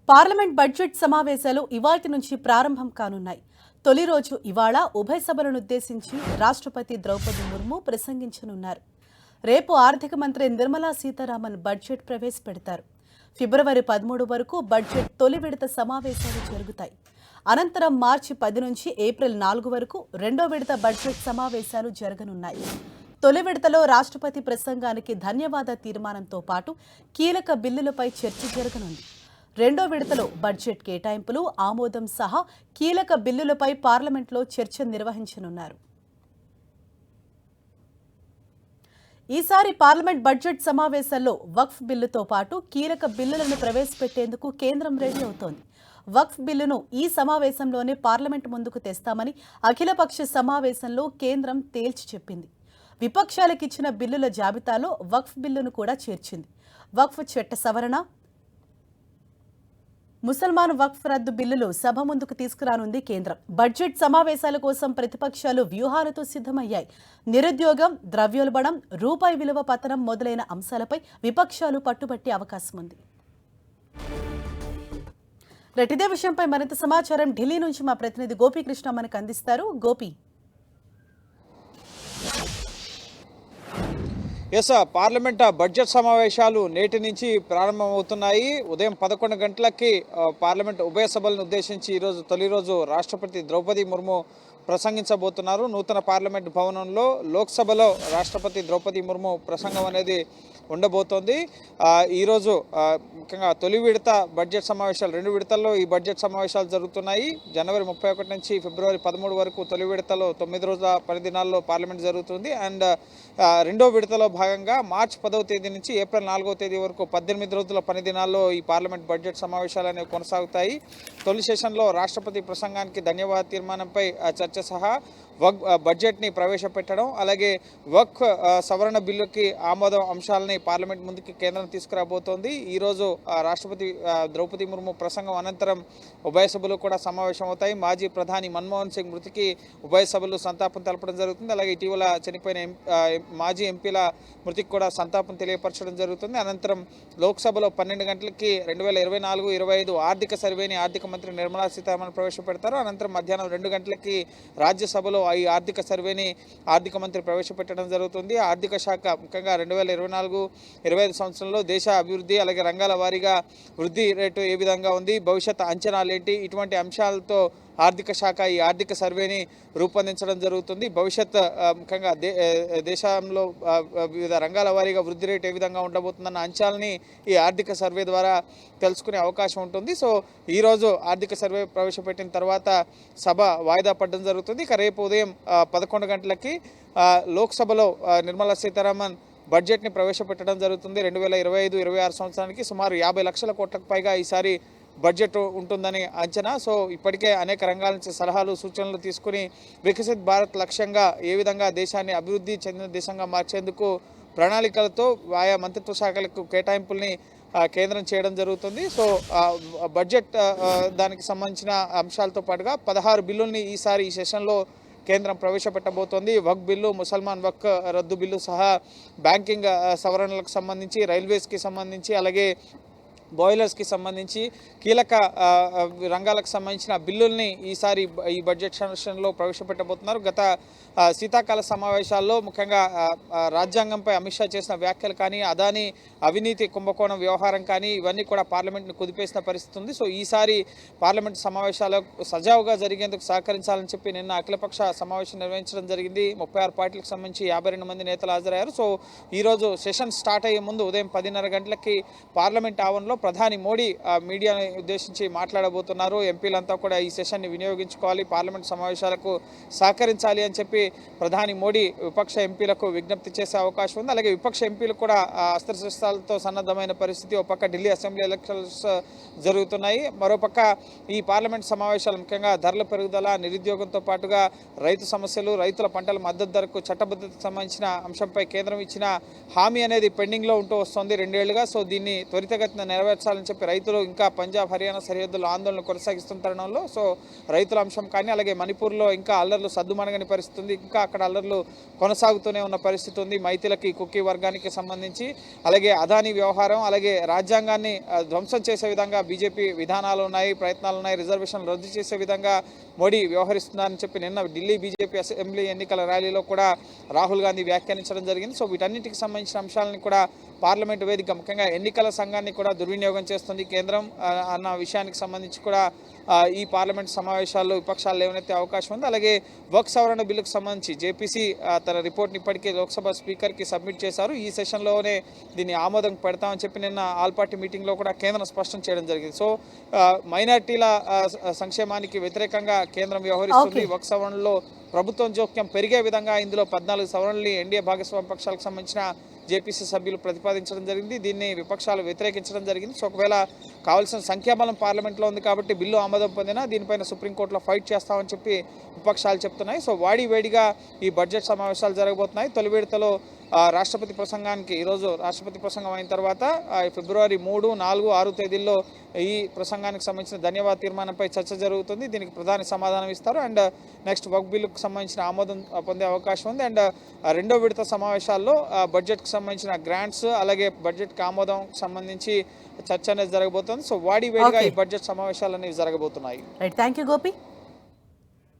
Parliament budget సమావేశాలు ఇవాల్టి నుంచి ప్రారంభం కానున్నాయి. తొలి రోజు ఇవాళ ఉభయ సభలనుద్దేశించి రాష్ట్రపతి ద్రౌపది ముర్ము ప్రసంగించనున్నారు. రేపు ఆర్థిక మంత్రి నిర్మలా సీతారామన్ బడ్జెట్ ప్రవేశపెడతారు. ఫిబ్రవరి 13 వరకు బడ్జెట్ తొలి విడత సమావేశాలు జరుగుతాయి. అనంతరం మార్చి 10 నుంచి ఏప్రిల్ 4 వరకు రెండో విడత బడ్జెట్ సమావేశాలు జరగనున్నాయి. తొలి విడతలో రాష్ట్రపతి ప్రసంగానికి ధన్యవాద తీర్మానంతో పాటు కీలక బిల్లులపై చర్చ జరగనుంది. రెండో విడతలో బడ్జెట్ కేటాయింపులు ఆమోదం సహా కీలక బిల్లులపై పార్లమెంట్లో చర్చ నిర్వహించనున్నారు. ఈసారి పార్లమెంట్ బడ్జెట్ సమావేశాల్లో వక్ఫ్ బిల్లుతో పాటు కీలక బిల్లులను ప్రవేశపెట్టేందుకు కేంద్రం రెడీ అవుతోంది. వక్ఫ్ బిల్లును ఈ సమావేశంలోనే పార్లమెంట్ ముందుకు తెస్తామని అఖిలపక్ష సమావేశంలో కేంద్రం తేల్చి చెప్పింది. విపక్షాలకు ఇచ్చిన బిల్లుల జాబితాలో వక్ఫ్ బిల్లును కూడా చేర్చింది. వక్ఫ్ చట్ట సవరణ, ముసల్మాన్ వక్ఫ్ రద్దు బిల్లులు సభ ముందుకు తీసుకురానుంది కేంద్రం. బడ్జెట్ సమావేశాల కోసం ప్రతిపక్షాలు వ్యూహాలతో సిద్ధమయ్యాయి. నిరుద్యోగం, ద్రవ్యోల్బణం, రూపాయి విలువ పతనం మొదలైన అంశాలపై విపక్షాలు పట్టుబట్టే అవకాశం ఉంది. ఇదే విషయంపై మరింత సమాచారం ఢిల్లీ నుంచి మా ప్రతినిధి గోపీకృష్ణ మనకు అందిస్తారు. గోపి, పార్లమెంట్ బడ్జెట్ సమావేశాలు నేటి నుంచి ప్రారంభమవుతున్నాయి. ఉదయం 11 గంటలకి పార్లమెంట్ ఉభయ సభలను ఉద్దేశించి ఈరోజు తొలి రోజు రాష్ట్రపతి ద్రౌపది ముర్ము ప్రసంగించబోతున్నారు. నూతన పార్లమెంట్ భవనంలో లోక్సభలో రాష్ట్రపతి ద్రౌపది ముర్ము ప్రసంగం అనేది ఉండబోతోంది. ఈరోజు ముఖ్యంగా తొలి విడత బడ్జెట్ సమావేశాలు, 2 విడతల్లో ఈ బడ్జెట్ సమావేశాలు జరుగుతున్నాయి. జనవరి 31 నుంచి ఫిబ్రవరి 13 వరకు తొలి విడతలో 9 రోజుల 10 దినాల్లో పార్లమెంట్ జరుగుతుంది. అండ్ రెండో విడతలో భాగంగా మార్చి 10వ తేదీ నుంచి ఏప్రిల్ 4వ తేదీ వరకు 18 రోజుల 10 దినాల్లో ఈ పార్లమెంట్ బడ్జెట్ సమావేశాలు అనేవి కొనసాగుతాయి. తొలి సెషన్లో రాష్ట్రపతి ప్రసంగానికి ధన్యవాద తీర్మానంపై చర్చ సహా బడ్జెట్ని ప్రవేశపెట్టడం, అలాగే వక్ఫ్ సవరణ బిల్లుకి ఆమోదం అంశాలని పార్లమెంట్ ముందుకి కేంద్రం తీసుకురాబోతోంది. ఈరోజు రాష్ట్రపతి ద్రౌపది ముర్ము ప్రసంగం అనంతరం ఉభయ సభలు కూడా సమావేశమవుతాయి. మాజీ ప్రధాని మన్మోహన్ సింగ్ మృతికి ఉభయ సభలు సంతాపం తెలపడం జరుగుతుంది. అలాగే ఇటీవల చనిపోయిన మాజీ ఎంపీల మృతికి కూడా సంతాపం తెలియపరచడం జరుగుతుంది. అనంతరం లోక్సభలో 12 గంటలకి 2024-25 ఆర్థిక సర్వేని ఆర్థిక మంత్రి నిర్మలా సీతారామన్ ప్రవేశపెడతారు. అనంతరం మధ్యాహ్నం 2 గంటలకి రాజ్యసభలో ఈ ఆర్థిక సర్వేని ఆర్థిక మంత్రి ప్రవేశపెట్టడం జరుగుతుంది. ఆర్థిక శాఖ ముఖ్యంగా 2024-25 సంవత్సరంలో దేశ అభివృద్ధి, అలాగే రంగాల వారీగా వృద్ధి రేటు ఏ విధంగా ఉంది, భవిష్యత్ అంచనాలేంటి, ఇటువంటి అంశాలతో ఆర్థిక శాఖ ఈ ఆర్థిక సర్వేని రూపొందించడం జరుగుతుంది. భవిష్యత్ ముఖ్యంగా దేశంలో వివిధ రంగాల వారీగా వృద్ధి రేటు ఏ విధంగా ఉండబోతుందన్న అంశాలని ఈ ఆర్థిక సర్వే ద్వారా తెలుసుకునే అవకాశం ఉంటుంది. సో ఈరోజు ఆర్థిక సర్వే ప్రవేశపెట్టిన తర్వాత సభ వాయిదా పడడం జరుగుతుంది. ఇక రేపు ఉదయం 11 గంటలకి లోక్సభలో నిర్మలా సీతారామన్ బడ్జెట్ని ప్రవేశపెట్టడం జరుగుతుంది. 2025-26 సంవత్సరానికి సుమారు 50 లక్షల కోట్లకు పైగా ఈసారి బడ్జెట్ ఉంటుందని అంచనా. సో ఇప్పటికే అనేక రంగాల నుంచి సలహాలు, సూచనలు తీసుకుని వికసిత్ భారత్ లక్ష్యంగా ఏ విధంగా దేశాన్ని అభివృద్ధి చెందిన దేశంగా మార్చేందుకు ప్రణాళికలతో ఆయా మంత్రిత్వ శాఖలకు కేటాయింపుల్ని కేంద్రం చేయడం జరుగుతుంది. సో బడ్జెట్ దానికి సంబంధించిన అంశాలతో పాటుగా 16 బిల్లుల్ని ఈసారి ఈ సెషన్లో కేంద్రం ప్రవేశపెట్టబోతోంది. వక్ఫ్ బిల్లు, ముసల్మాన్ వక్ఫ్ రద్దు బిల్లు సహా బ్యాంకింగ్ సవరణలకు సంబంధించి, రైల్వేస్కి సంబంధించి, అలాగే బాయిలర్స్కి సంబంధించి కీలక రంగాలకు సంబంధించిన బిల్లుల్ని ఈసారి ఈ బడ్జెట్ సెషన్లో ప్రవేశపెట్టబోతున్నారు. గత శీతాకాల సమావేశాల్లో ముఖ్యంగా రాజ్యాంగంపై అమిత్ షా చేసిన వ్యాఖ్యలు కానీ, అదానీ అవినీతి కుంభకోణం వ్యవహారం కానీ ఇవన్నీ కూడా పార్లమెంట్ను కుదిపేసిన పరిస్థితి ఉంది. సో ఈసారి పార్లమెంట్ సమావేశాలు సజావుగా జరిగేందుకు సహకరించాలని చెప్పి నిన్న అఖిలపక్ష సమావేశం నిర్వహించడం జరిగింది. 36 పార్టీలకు సంబంధించి 52 మంది నేతలు హాజరయ్యారు. సో ఈరోజు సెషన్ స్టార్ట్ అయ్యే ముందు ఉదయం 10:30 గంటలకి పార్లమెంట్ ఆవరణలో ప్రధాని మోడీ మీడియాని ఉద్దేశించి మాట్లాడబోతున్నారు. ఎంపీలంతా కూడా ఈ సెషన్ని వినియోగించుకోవాలి, పార్లమెంట్ సమావేశాలకు సహకరించాలి అని చెప్పి ప్రధాని మోడీ విపక్ష ఎంపీలకు విజ్ఞప్తి చేసే అవకాశం ఉంది. అలాగే విపక్ష ఎంపీలు కూడా అస్త్రశస్త్రాలతో సన్నద్ధమైన పరిస్థితి. ఒక పక్క ఢిల్లీ అసెంబ్లీ ఎలక్షన్స్ జరుగుతున్నాయి, మరోపక్క ఈ పార్లమెంట్ సమావేశాలు ముఖ్యంగా ధరల పెరుగుదల, నిరుద్యోగంతో పాటుగా రైతు సమస్యలు, రైతుల పంటల మద్దతు ధరకు చట్టబద్ధతకు సంబంధించిన అంశంపై కేంద్రం ఇచ్చిన హామీ అనేది పెండింగ్లో ఉంటూ వస్తుంది 2 ఏళ్లుగా. సో దీన్ని త్వరితగతిన నెరవేర్చాలి నెరవేర్చాలని చెప్పి రైతులు ఇంకా పంజాబ్ హర్యానా సరిహద్దులో ఆందోళన కొనసాగిస్తున్న తరుణంలో సో రైతుల అంశం కానీ అలాగే మణిపూర్లో ఇంకా అల్లర్లు సద్దుమణగని పరిస్థితి ఉంది. ఇంకా అక్కడ అల్లర్లు కొనసాగుతూనే ఉన్న పరిస్థితి ఉంది. మైతీలకి కుక్కీ వర్గానికి సంబంధించి అలాగే అదానీ వ్యవహారం అలాగే రాజ్యాంగాన్ని ధ్వంసం చేసే విధంగా బీజేపీ విధానాలు ఉన్నాయి, ప్రయత్నాలు ఉన్నాయి. రిజర్వేషన్లు రద్దు చేసే విధంగా మోడీ వ్యవహరిస్తున్నారని చెప్పి నిన్న ఢిల్లీ బీజేపీ అసెంబ్లీ ఎన్నికల ర్యాలీలో కూడా రాహుల్ గాంధీ వ్యాఖ్యానించడం జరిగింది. సో వీటన్నిటికి సంబంధించిన అంశాలను కూడా పార్లమెంటు వేదిక ముఖ్యంగా ఎన్నికల సంఘాన్ని కూడా దుర్వినియోగం చేస్తుంది కేంద్రం అన్న విషయానికి సంబంధించి కూడా ఈ పార్లమెంట్ సమావేశాల్లో విపక్షాలు లేవనెత్తే అవకాశం ఉంది. అలాగే వక్ఫ్ సవరణ బిల్లుకు సంబంధించి జేపీసీ తన రిపోర్ట్ని ఇప్పటికే లోక్సభ స్పీకర్కి సబ్మిట్ చేశారు. ఈ సెషన్లోనే దీన్ని ఆమోదం పెడతామని చెప్పి నిన్న ఆల్ పార్టీ మీటింగ్లో కూడా కేంద్రం స్పష్టం చేయడం జరిగింది. సో మైనార్టీల సంక్షేమానికి వ్యతిరేకంగా కేంద్రం వ్యవహరిస్తుంది. వక్ఫ్ సవరణలో ప్రభుత్వం జోక్యం పెరిగే విధంగా ఇందులో 14 సవరణల్ని ఎన్డీఏ భాగస్వామ్య పక్షాలకు సంబంధించిన జేపీసీ సభ్యులు ప్రతిపాదించడం జరిగింది. దీన్ని విపక్షాలు వ్యతిరేకించడం జరిగింది. సో ఒకవేళ కావాల్సిన సంఖ్యాబలం పార్లమెంట్లో ఉంది కాబట్టి బిల్లు ఆమోదం పొందినా దీనిపైన సుప్రీంకోర్టులో ఫైట్ చేస్తామని చెప్పి విపక్షాలు చెప్తున్నాయి. సో వేడిగా ఈ బడ్జెట్ సమావేశాలు జరగబోతున్నాయి. తొలి విడతలో రాష్ట్రపతి ప్రసంగానికి ఈరోజు రాష్ట్రపతి ప్రసంగం అయిన తర్వాత ఫిబ్రవరి 3, 4, 6 తేదీల్లో ఈ ప్రసంగానికి సంబంధించిన ధన్యవాద తీర్మానంపై చర్చ జరుగుతుంది. దీనికి ప్రధాని సమాధానం ఇస్తారు. అండ్ నెక్స్ట్ వక్ఫ్ బిల్లుకు సంబంధించిన ఆమోదం పొందే అవకాశం ఉంది. అండ్ రెండో విడత సమావేశాల్లో బడ్జెట్కి సంబంధించిన గ్రాంట్స్ అలాగే బడ్జెట్కి ఆమోదం సంబంధించి చర్చ అనేది జరగబోతుంది. సో వేడిగా ఈ బడ్జెట్ సమావేశాలు అనేవి జరగబోతున్నాయి. Thank you Gopi.